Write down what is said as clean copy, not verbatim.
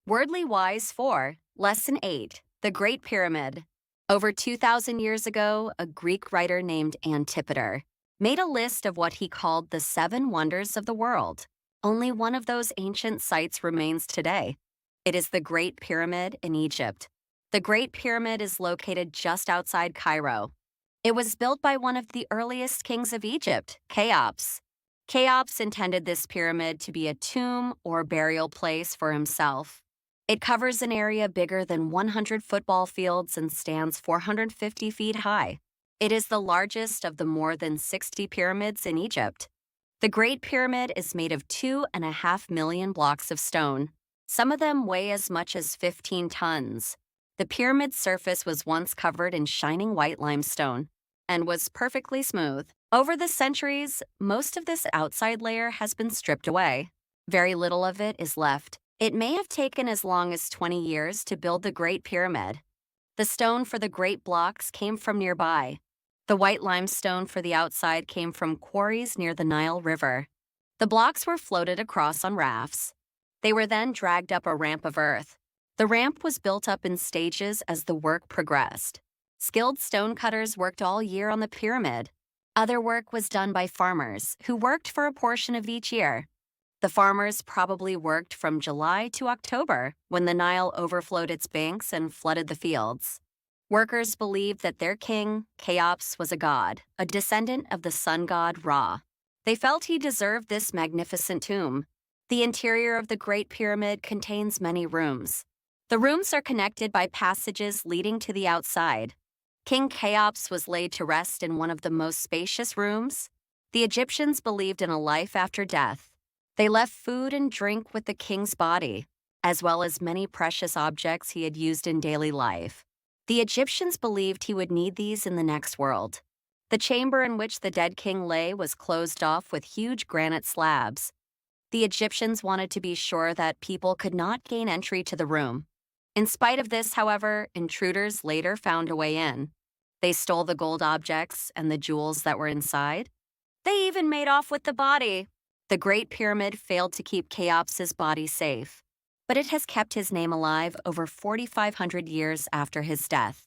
Wordly Wise 4, Lesson 8, The Great Pyramid. Over 2,000 years ago, a Greek writer named Antipater made a list of what he called the 7 wonders of the world. Only one of those ancient sites remains today. It is the Great Pyramid in Egypt. The Great Pyramid is located just outside Cairo. It was built by one of the earliest kings of Egypt, Cheops. Cheops intended this pyramid to be a tomb or burial place for himself. It covers an area bigger than 100 football fields and stands 450 feet high. It is the largest of the more than 60 pyramids in Egypt. The Great Pyramid is made of 2.5 million blocks of stone. Some of them weigh as much as 15 tons. The pyramid's surface was once covered in shining white limestone and was perfectly smooth. Over the centuries, most of this outside layer has been stripped away. Very little of it is left. It may have taken as long as 20 years to build the Great Pyramid. The stone for the great blocks came from nearby. The white limestone for the outside came from quarries near the Nile River. The blocks were floated across on rafts. They were then dragged up a ramp of earth. The ramp was built up in stages as the work progressed. Skilled stonecutters worked all year on the pyramid. Other work was done by farmers who worked for a portion of each year. The farmers probably worked from July to October when the Nile overflowed its banks and flooded the fields. Workers believed that their king, Cheops, was a god, a descendant of the sun god Ra. They felt he deserved this magnificent tomb. The interior of the Great Pyramid contains many rooms. The rooms are connected by passages leading to the outside. King Cheops was laid to rest in one of the most spacious rooms. The Egyptians believed in a life after death. They left food and drink with the king's body, as well as many precious objects he had used in daily life. The Egyptians believed he would need these in the next world. The chamber in which the dead king lay was closed off with huge granite slabs. The Egyptians wanted to be sure that people could not gain entry to the room. In spite of this, however, intruders later found a way in. They stole the gold objects and the jewels that were inside. They even made off with the body. The Great Pyramid failed to keep Cheops' body safe, but it has kept his name alive over 4,500 years after his death.